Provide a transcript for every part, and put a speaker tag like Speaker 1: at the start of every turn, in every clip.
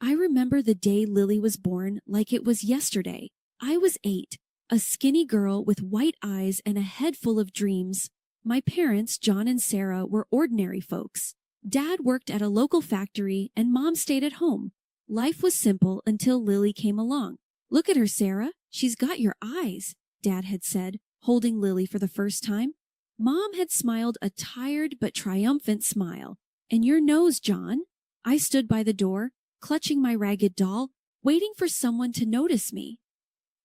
Speaker 1: I remember the day Lily was born like it was yesterday. I was 8, a skinny girl with white eyes and a head full of dreams. My parents, John and Sarah, were ordinary folks. Dad worked at a local factory and Mom stayed at home. Life was simple until Lily came along. "Look at her, Sarah. She's got your eyes," Dad had said, holding Lily for the first time. Mom had smiled a tired but triumphant smile. "And your nose, John." I stood by the door, clutching my ragged doll, waiting for someone to notice me.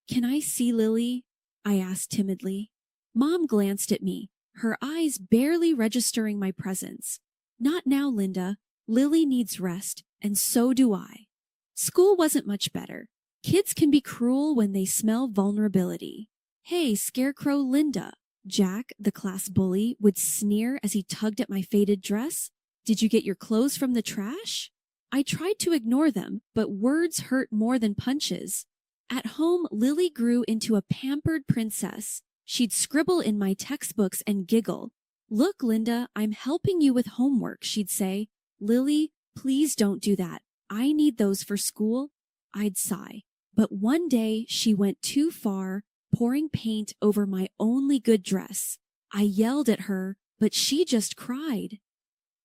Speaker 1: "Can I see Lily?" I asked timidly. Mom glanced at me, her eyes barely registering my presence. "Not now, Linda. Lily needs rest, and so do I." School wasn't much better. Kids can be cruel when they smell vulnerability. "Hey, Scarecrow Linda," Jack, the class bully, would sneer as he tugged at my faded dress. "Did you get your clothes from the trash?" I tried to ignore them, but words hurt more than punches. At home, Lily grew into a pampered princess. She'd scribble in my textbooks and giggle. "Look, Linda, I'm helping you with homework," she'd say. "Lily, please don't do that. I need those for school." I'd sigh. But one day she went too far, pouring paint over my only good dress. I yelled at her, but she just cried.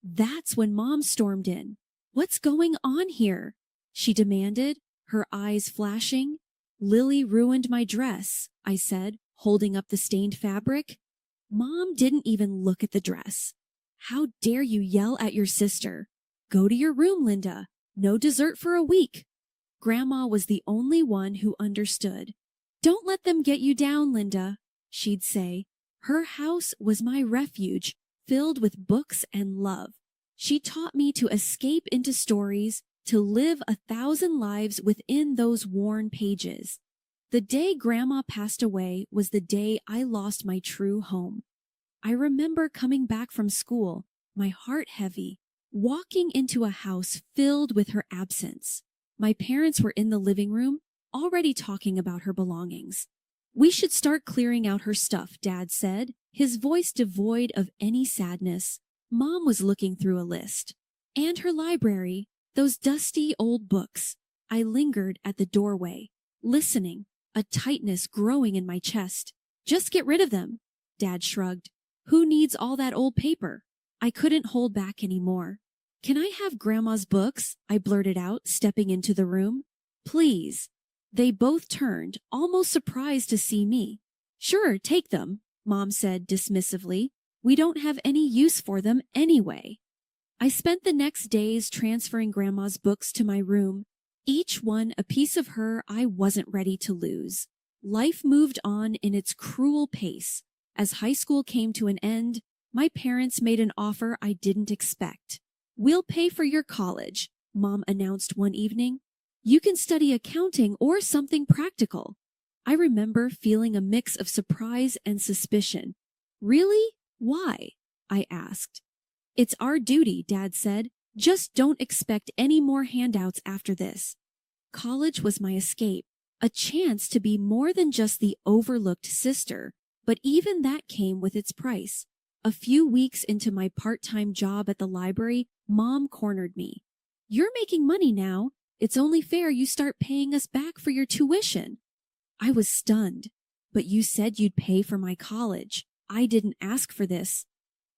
Speaker 1: That's when Mom stormed in. "What's going on here?" she demanded, her eyes flashing. "Lily ruined my dress," I said, holding up the stained fabric. Mom didn't even look at the dress. "How dare you yell at your sister? Go to your room, Linda. No dessert for a week." Grandma was the only one who understood. "Don't let them get you down, Linda," she'd say. Her house was my refuge, filled with books and love. She taught me to escape into stories, to live 1,000 lives within those worn pages. The day Grandma passed away was the day I lost my true home. I remember coming back from school, my heart heavy, walking into a house filled with her absence. My parents were in the living room, already talking about her belongings. "We should start clearing out her stuff," Dad said, his voice devoid of any sadness. Mom was looking through a list. "And her library, those dusty old books." I lingered at the doorway, listening, a tightness growing in my chest. "Just get rid of them," Dad shrugged. "Who needs all that old paper?" I couldn't hold back anymore. "Can I have Grandma's books?" I blurted out, stepping into the room. "Please." They both turned, almost surprised to see me. "Sure, take them," Mom said dismissively. "We don't have any use for them anyway." I spent the next days transferring Grandma's books to my room, each one a piece of her I wasn't ready to lose. Life moved on in its cruel pace. As high school came to an end, my parents made an offer I didn't expect. "We'll pay for your college," Mom announced one evening. "You can study accounting or something practical." I remember feeling a mix of surprise and suspicion. "Really? Why?" I asked. "It's our duty," Dad said. "Just don't expect any more handouts after this." College was my escape, a chance to be more than just the overlooked sister, but even that came with its price. A few weeks into my part-time job at the library, Mom cornered me. "You're making money now. It's only fair you start paying us back for your tuition." I was stunned. "But you said you'd pay for my college. I didn't ask for this."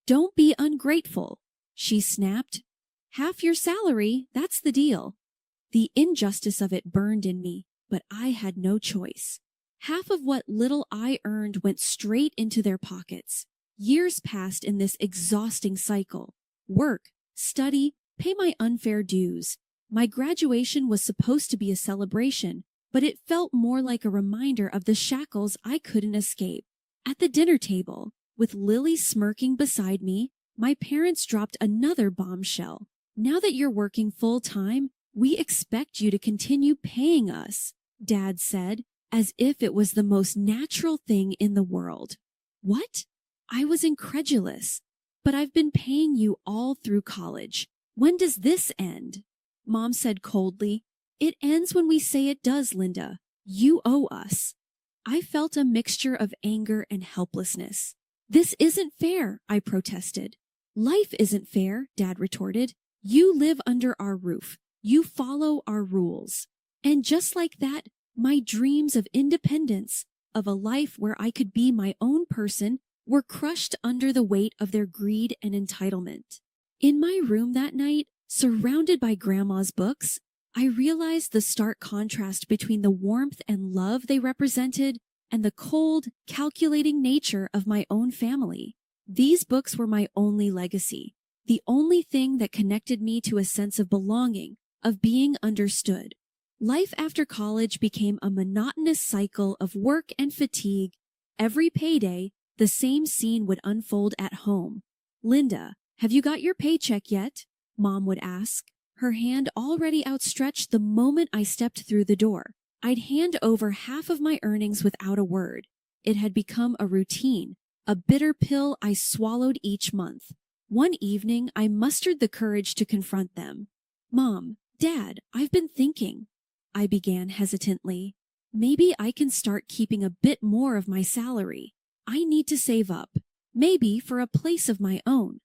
Speaker 1: "Don't be ungrateful," she snapped. "Half your salary, that's the deal." The injustice of it burned in me, but I had no choice. Half of what little I earned went straight into their pockets. Years passed in this exhausting cycle. Work, study, pay my unfair dues. My graduation was supposed to be a celebration, but it felt more like a reminder of the shackles I couldn't escape. At the dinner table, with Lily smirking beside me, my parents dropped another bombshell. "Now that you're working full-time, we expect you to continue paying us," Dad said, as if it was the most natural thing in the world. "What?" I was incredulous. "But I've been paying you all through college. When does this end?" Mom said coldly, "It ends when we say it does, Linda. You owe us." I felt a mixture of anger and helplessness. "This isn't fair," I protested. "Life isn't fair," Dad retorted. "You live under our roof. You follow our rules. And just like that, my dreams of independence, of a life where I could be my own person, were crushed under the weight of their greed and entitlement. In my room that night, surrounded by Grandma's books, I realized the stark contrast between the warmth and love they represented and the cold, calculating nature of my own family. These books were my only legacy, the only thing that connected me to a sense of belonging, of being understood. Life after college became a monotonous cycle of work and fatigue. Every payday, the same scene would unfold at home. "Linda, have you got your paycheck yet?" Mom would ask, her hand already outstretched the moment I stepped through the door. I'd hand over half of my earnings without a word. It had become a routine, a bitter pill I swallowed each month. One evening, I mustered the courage to confront them. "Mom, Dad, I've been thinking," I began hesitantly. "Maybe I can start keeping a bit more of my salary. I need to save up, maybe for a place of my own."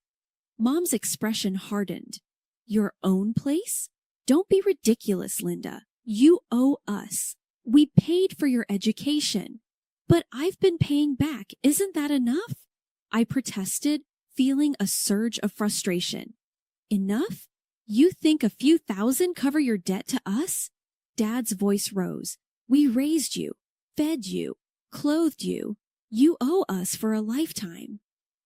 Speaker 1: Mom's expression hardened. "Your own place? Don't be ridiculous, Linda. You owe us. We paid for your education." "But I've been paying back. Isn't that enough?" I protested, feeling a surge of frustration. "Enough? You think a few thousand cover your debt to us?" Dad's voice rose. "We raised you, fed you, clothed you. You owe us for a lifetime."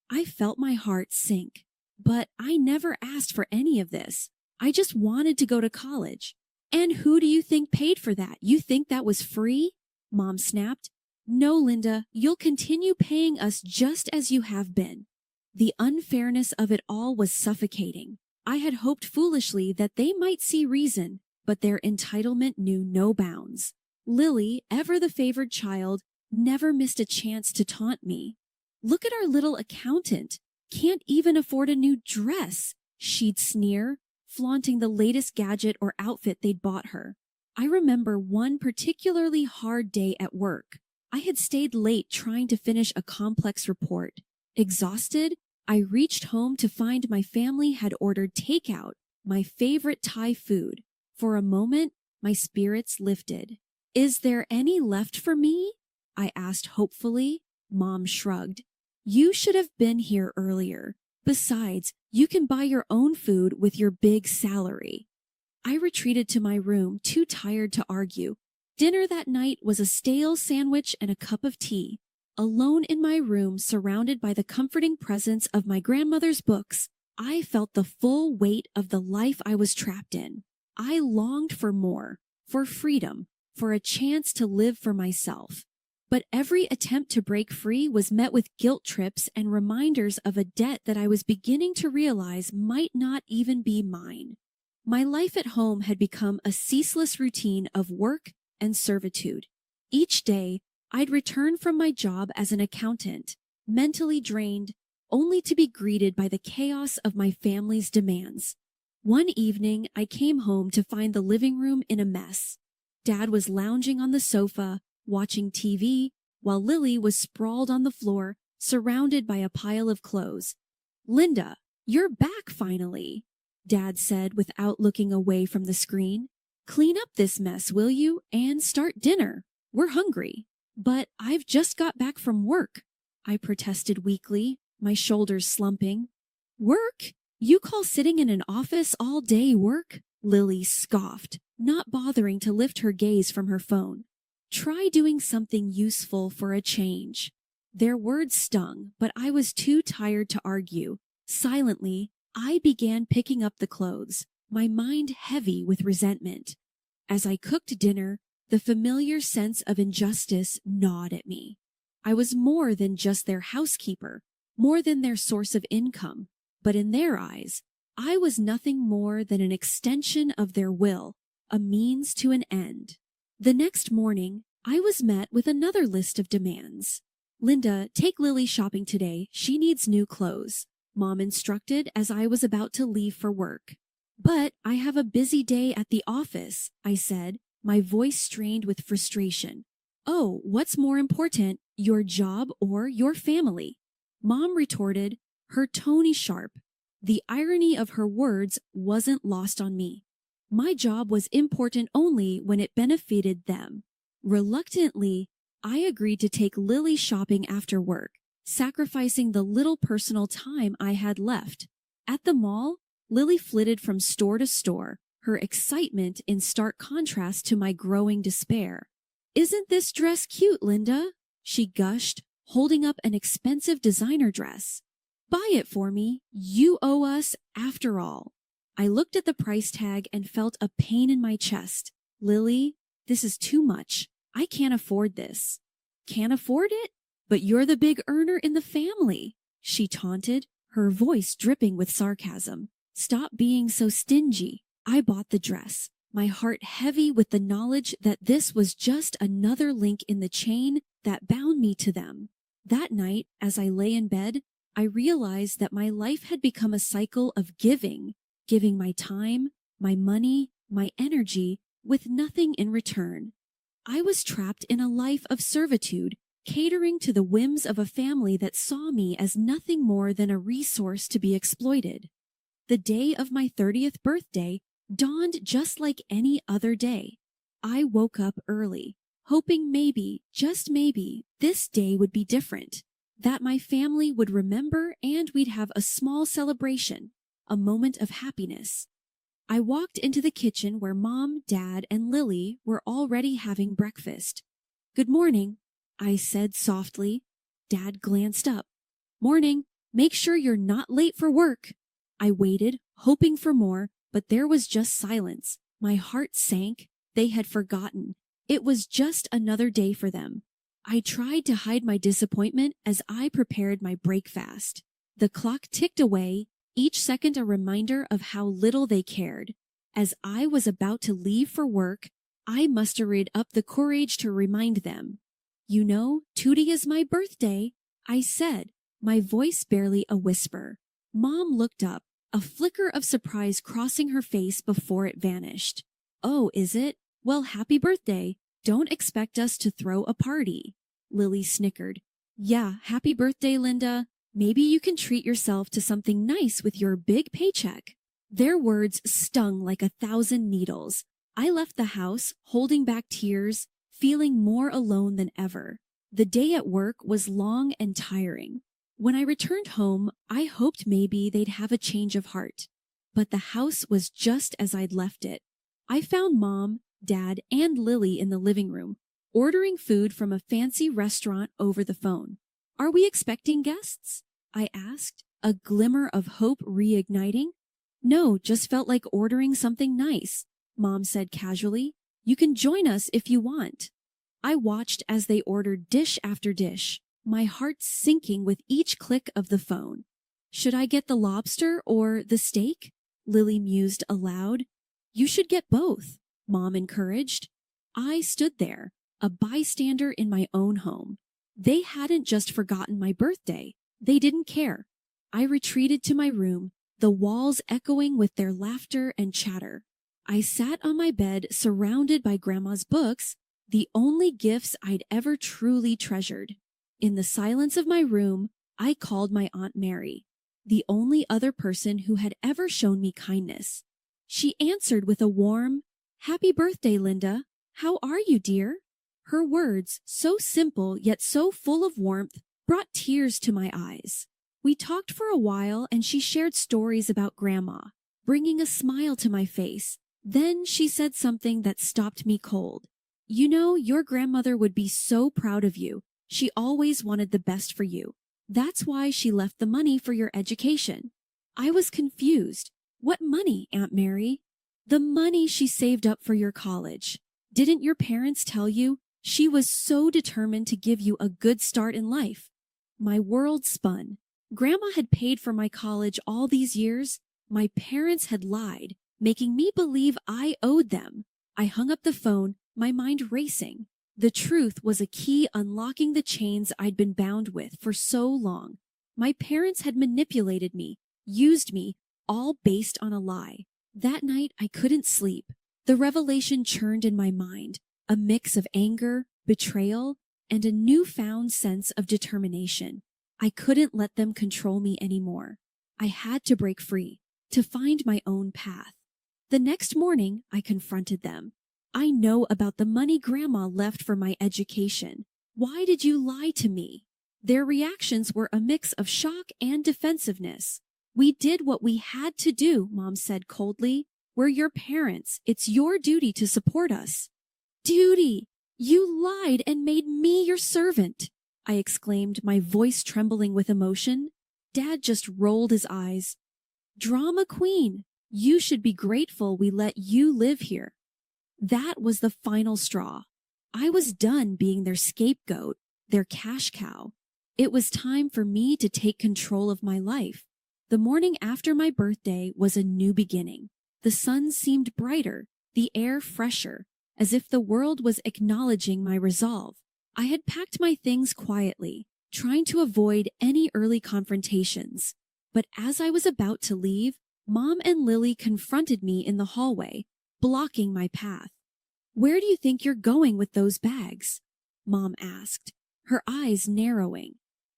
Speaker 1: I felt my heart sink. But I never asked for any of this. I just wanted to go to college. "And who do you think paid for that? You think that was free?" Mom snapped. "No, Linda, you'll continue paying us just as you have been." The unfairness of it all was suffocating. I had hoped foolishly that they might see reason, but their entitlement knew no bounds. Lily, ever the favored child, never missed a chance to taunt me. "Look at our little accountant. Can't even afford a new dress," she'd sneer, flaunting the latest gadget or outfit they'd bought her. I remember one particularly hard day at work. I had stayed late trying to finish a complex report. Exhausted, I reached home to find my family had ordered takeout, my favorite Thai food. For a moment, my spirits lifted. "Is there any left for me?" I asked hopefully. Mom shrugged. "You should have been here earlier. Besides, you can buy your own food with your big salary." I retreated to my room, too tired to argue. Dinner that night was a stale sandwich and a cup of tea. Alone in my room, surrounded by the comforting presence of my grandmother's books, I felt the full weight of the life I was trapped in. I longed for more, for freedom, for a chance to live for myself. But every attempt to break free was met with guilt trips and reminders of a debt that I was beginning to realize might not even be mine. My life at home had become a ceaseless routine of work and servitude. Each day, I'd return from my job as an accountant, mentally drained, only to be greeted by the chaos of my family's demands. One evening, I came home to find the living room in a mess. Dad was lounging on the sofa, watching TV, while Lily was sprawled on the floor, surrounded by a pile of clothes. "Linda, you're back finally," Dad said without looking away from the screen. "Clean up this mess, will you, and start dinner. We're hungry." "But I've just got back from work," I protested weakly, my shoulders slumping. "Work? You call sitting in an office all day work?" Lily scoffed, not bothering to lift her gaze from her phone. "Try doing something useful for a change." Their words stung, but I was too tired to argue. Silently, I began picking up the clothes, my mind heavy with resentment. As I cooked dinner, the familiar sense of injustice gnawed at me. I was more than just their housekeeper, more than their source of income, but in their eyes, I was nothing more than an extension of their will, a means to an end. The next morning, I was met with another list of demands. "Linda, take Lily shopping today. She needs new clothes," Mom instructed as I was about to leave for work. "But I have a busy day at the office," I said, my voice strained with frustration. "Oh, what's more important, your job or your family?" Mom retorted, her tone sharp. The irony of her words wasn't lost on me. My job was important only when it benefited them. Reluctantly, I agreed to take Lily shopping after work, sacrificing the little personal time I had left. At the mall, Lily flitted from store to store, her excitement in stark contrast to my growing despair. "Isn't this dress cute, Linda?" she gushed, holding up an expensive designer dress. "Buy it for me. You owe us, after all." I looked at the price tag and felt a pain in my chest. "Lily, this is too much. I can't afford this." "Can't afford it? But you're the big earner in the family," she taunted, her voice dripping with sarcasm. "Stop being so stingy." I bought the dress, my heart heavy with the knowledge that this was just another link in the chain that bound me to them. That night, as I lay in bed, I realized that my life had become a cycle of giving my time, my money, my energy, with nothing in return. I was trapped in a life of servitude, catering to the whims of a family that saw me as nothing more than a resource to be exploited. The day of my 30th birthday dawned just like any other day. I woke up early, hoping maybe, just maybe, this day would be different, that my family would remember and we'd have a small celebration, a moment of happiness. I walked into the kitchen where Mom, Dad, and Lily were already having breakfast. "Good morning," I said softly. Dad glanced up. "Morning. Make sure you're not late for work." I waited, hoping for more, but there was just silence. My heart sank. They had forgotten. It was just another day for them. I tried to hide my disappointment as I prepared my breakfast. The clock ticked away, each second a reminder of how little they cared. As I was about to leave for work, I mustered up the courage to remind them. "You know, today is my birthday," I said, my voice barely a whisper. Mom looked up, a flicker of surprise crossing her face before it vanished. "Oh, is it? Well, happy birthday. Don't expect us to throw a party." Lily snickered. "Yeah, happy birthday, Linda. Maybe you can treat yourself to something nice with your big paycheck." Their words stung like 1,000 needles. I left the house, holding back tears, feeling more alone than ever. The day at work was long and tiring. When I returned home, I hoped maybe they'd have a change of heart. But the house was just as I'd left it. I found Mom, Dad, and Lily in the living room, ordering food from a fancy restaurant over the phone. "Are we expecting guests?" I asked, a glimmer of hope reigniting. "No, just felt like ordering something nice," Mom said casually. "You can join us if you want." I watched as they ordered dish after dish, my heart sinking with each click of the phone. "Should I get the lobster or the steak?" Lily mused aloud. "You should get both," Mom encouraged. I stood there, a bystander in my own home. They hadn't just forgotten my birthday. They didn't care. I retreated to my room, the walls echoing with their laughter and chatter. I sat on my bed surrounded by Grandma's books, the only gifts I'd ever truly treasured. In the silence of my room, I called my Aunt Mary, the only other person who had ever shown me kindness. She answered with a warm, "Happy birthday, Linda. How are you, dear?" Her words, so simple yet so full of warmth, brought tears to my eyes. We talked for a while and she shared stories about Grandma, bringing a smile to my face. Then she said something that stopped me cold. "You know, your grandmother would be so proud of you. She always wanted the best for you. That's why she left the money for your education." I was confused. "What money, Aunt Mary?" "The money she saved up for your college. Didn't your parents tell you? She was so determined to give you a good start in life." My world spun. Grandma had paid for my college all these years. My parents had lied, making me believe I owed them. I hung up the phone, my mind racing. The truth was a key unlocking the chains I'd been bound with for so long. My parents had manipulated me, used me, all based on a lie. That night I couldn't sleep. The revelation churned in my mind, a mix of anger, betrayal, and a newfound sense of determination. I couldn't let them control me anymore. I had to break free, to find my own path. The next morning, I confronted them. I know about the money Grandma left for my education. Why did you lie to me? Their reactions were a mix of shock and defensiveness. We did what we had to do, Mom said coldly. We're your parents. It's your duty to support us. Duty! You lied and made me your servant, I exclaimed, my voice trembling with emotion. Dad just rolled his eyes. Drama queen, you should be grateful we let you live here. That was the final straw. I was done being their scapegoat, their cash cow. It was time for me to take control of my life. The morning after my birthday was a new beginning. The sun seemed brighter, the air fresher, as if the world was acknowledging my resolve. I had packed my things quietly, trying to avoid any early confrontations. But as I was about to leave, Mom and Lily confronted me in the hallway, blocking my path. Where do you think you're going with those bags? Mom asked, her eyes narrowing.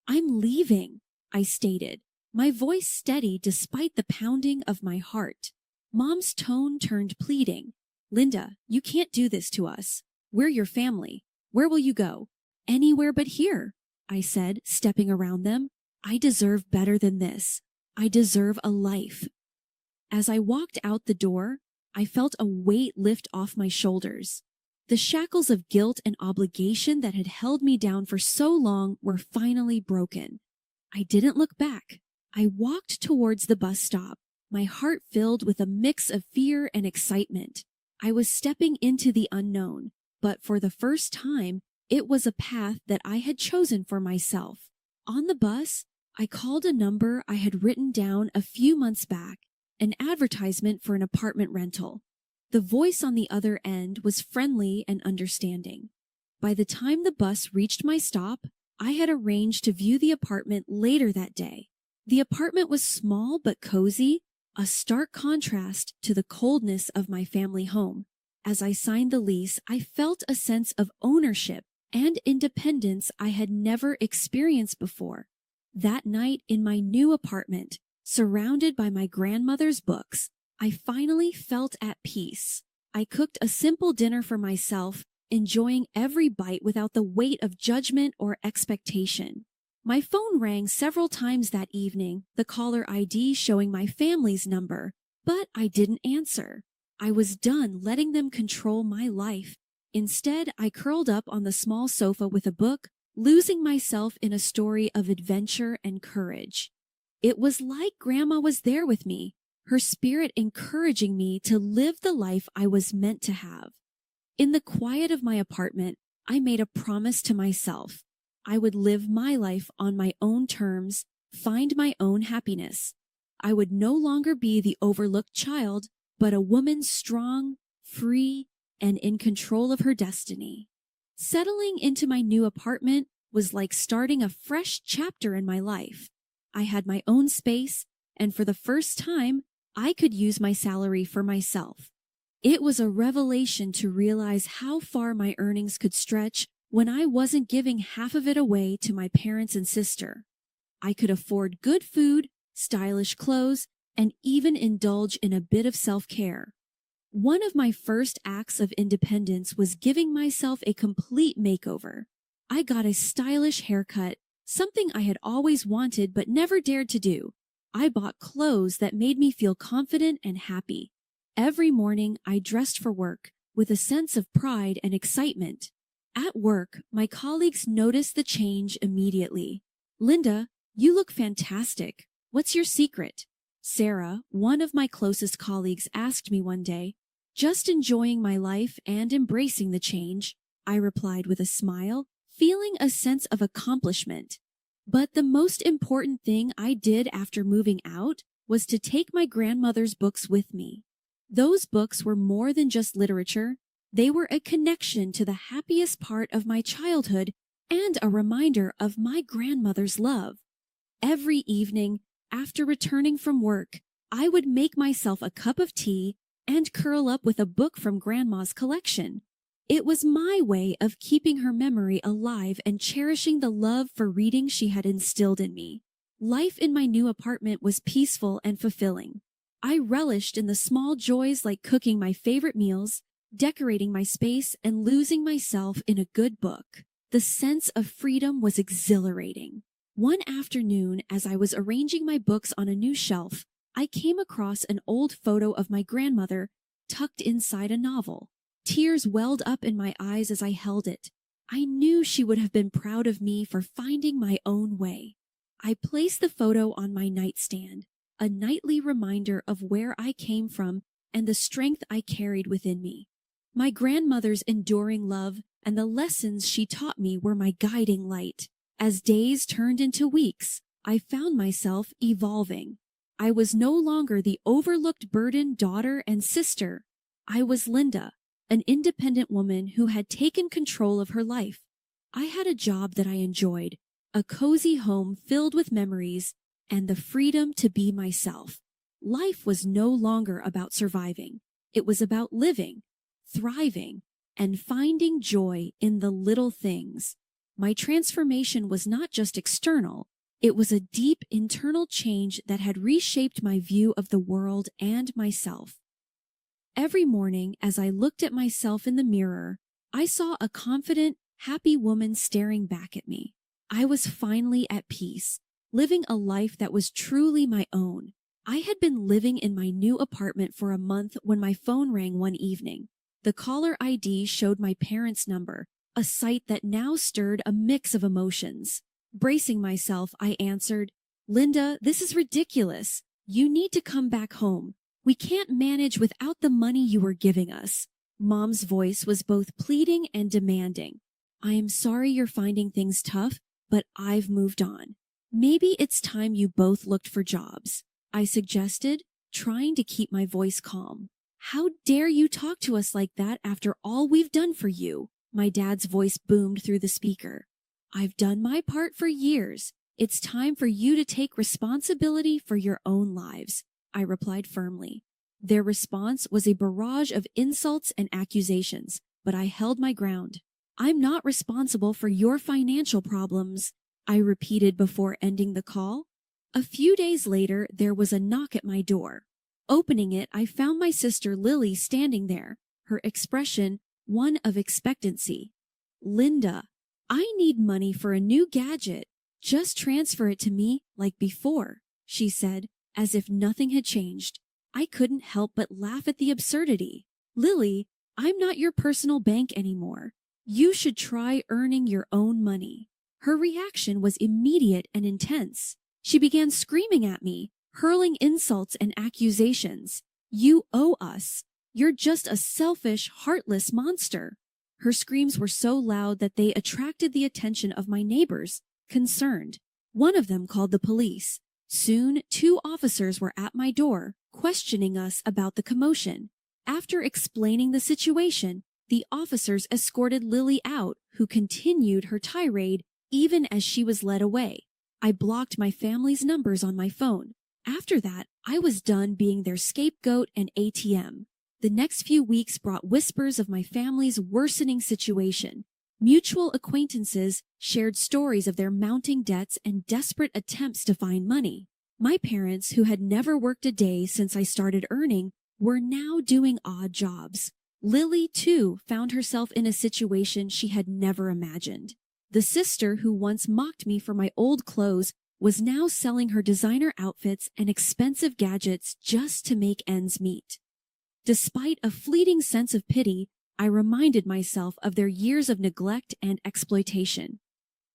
Speaker 1: I'm leaving, I stated, my voice steady despite the pounding of my heart. Mom's tone turned pleading. Linda, you can't do this to us. We're your family. Where will you go? Anywhere but here, I said, stepping around them. I deserve better than this. I deserve a life. As I walked out the door, I felt a weight lift off my shoulders. The shackles of guilt and obligation that had held me down for so long were finally broken. I didn't look back. I walked towards the bus stop, my heart filled with a mix of fear and excitement. I was stepping into the unknown, but for the first time, it was a path that I had chosen for myself. On the bus, I called a number I had written down a few months back, an advertisement for an apartment rental. The voice on the other end was friendly and understanding. By the time the bus reached my stop, I had arranged to view the apartment later that day. The apartment was small but cozy, a stark contrast to the coldness of my family home. As I signed the lease, I felt a sense of ownership and independence I had never experienced before. That night in my new apartment, surrounded by my grandmother's books, I finally felt at peace. I cooked a simple dinner for myself, enjoying every bite without the weight of judgment or expectation. My phone rang several times that evening, the caller ID showing my family's number, but I didn't answer. I was done letting them control my life. Instead, I curled up on the small sofa with a book, losing myself in a story of adventure and courage. It was like Grandma was there with me, her spirit encouraging me to live the life I was meant to have. In the quiet of my apartment, I made a promise to myself. I would live my life on my own terms, find my own happiness. I would no longer be the overlooked child, but a woman strong, free, and in control of her destiny. Settling into my new apartment was like starting a fresh chapter in my life. I had my own space, and for the first time, I could use my salary for myself. It was a revelation to realize how far my earnings could stretch when I wasn't giving half of it away to my parents and sister. I could afford good food, stylish clothes, and even indulge in a bit of self-care. One of my first acts of independence was giving myself a complete makeover. I got a stylish haircut, something I had always wanted but never dared to do. I bought clothes that made me feel confident and happy. Every morning, I dressed for work with a sense of pride and excitement. At work, my colleagues noticed the change immediately. Linda, you look fantastic. What's your secret? Sarah, one of my closest colleagues, asked me one day. Just enjoying my life and embracing the change, I replied with a smile, feeling a sense of accomplishment. But the most important thing I did after moving out was to take my grandmother's books with me. Those books were more than just literature. They were a connection to the happiest part of my childhood and a reminder of my grandmother's love. Every evening, after returning from work, I would make myself a cup of tea and curl up with a book from Grandma's collection. It was my way of keeping her memory alive and cherishing the love for reading she had instilled in me. Life in my new apartment was peaceful and fulfilling. I relished in the small joys like cooking my favorite meals, decorating my space, and losing myself in a good book. The sense of freedom was exhilarating. One afternoon, as I was arranging my books on a new shelf, I came across an old photo of my grandmother tucked inside a novel. Tears welled up in my eyes as I held it. I knew she would have been proud of me for finding my own way. I placed the photo on my nightstand, a nightly reminder of where I came from and the strength I carried within me. My grandmother's enduring love and the lessons she taught me were my guiding light. As days turned into weeks, I found myself evolving. I was no longer the overlooked burdened daughter and sister. I was Linda, an independent woman who had taken control of her life. I had a job that I enjoyed, a cozy home filled with memories, and the freedom to be myself. Life was no longer about surviving. It was about living, thriving, and finding joy in the little things. My transformation was not just external. It was a deep internal change that had reshaped my view of the world and myself. Every morning, as I looked at myself in the mirror, I saw a confident, happy woman staring back at me. I was finally at peace, living a life that was truly my own. I had been living in my new apartment for a month when my phone rang one evening. The caller ID showed my parents' number, a sight that now stirred a mix of emotions. Bracing myself, I answered, "Linda, this is ridiculous. You need to come back home. We can't manage without the money you were giving us." Mom's voice was both pleading and demanding. "I am sorry you're finding things tough, but I've moved on. Maybe it's time you both looked for jobs," I suggested, trying to keep my voice calm. "How dare you talk to us like that after all we've done for you?" My dad's voice boomed through the speaker. "I've done my part for years. It's time for you to take responsibility for your own lives," I replied firmly. Their response was a barrage of insults and accusations, but I held my ground. "I'm not responsible for your financial problems," I repeated before ending the call. A few days later, there was a knock at my door. Opening it, I found my sister Lily standing there, her expression one of expectancy. "Linda, I need money for a new gadget. Just transfer it to me like before," she said, as if nothing had changed. I couldn't help but laugh at the absurdity. "Lily, I'm not your personal bank anymore. You should try earning your own money." Her reaction was immediate and intense. She began screaming at me, hurling insults and accusations. "You owe us. You're just a selfish, heartless monster." Her screams were so loud that they attracted the attention of my neighbors, concerned. One of them called the police. Soon, 2 officers were at my door, questioning us about the commotion. After explaining the situation, the officers escorted Lily out, who continued her tirade even as she was led away. I blocked my family's numbers on my phone. After that, I was done being their scapegoat and ATM. The next few weeks brought whispers of my family's worsening situation. Mutual acquaintances shared stories of their mounting debts and desperate attempts to find money. My parents, who had never worked a day since I started earning, were now doing odd jobs. Lily, too, found herself in a situation she had never imagined. The sister who once mocked me for my old clothes was now selling her designer outfits and expensive gadgets just to make ends meet. Despite a fleeting sense of pity, I reminded myself of their years of neglect and exploitation.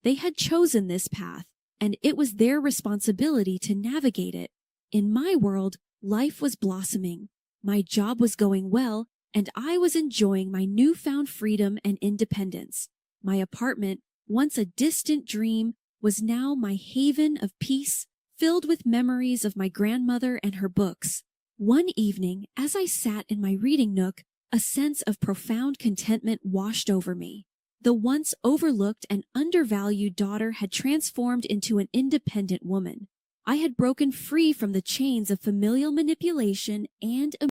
Speaker 1: They had chosen this path, and it was their responsibility to navigate it. In my world, life was blossoming. My job was going well, and I was enjoying my newfound freedom and independence. My apartment, once a distant dream, was now my haven of peace, filled with memories of my grandmother and her books. One evening, as I sat in my reading nook, a sense of profound contentment washed over me. The once overlooked and undervalued daughter had transformed into an independent woman. I had broken free from the chains of familial manipulation and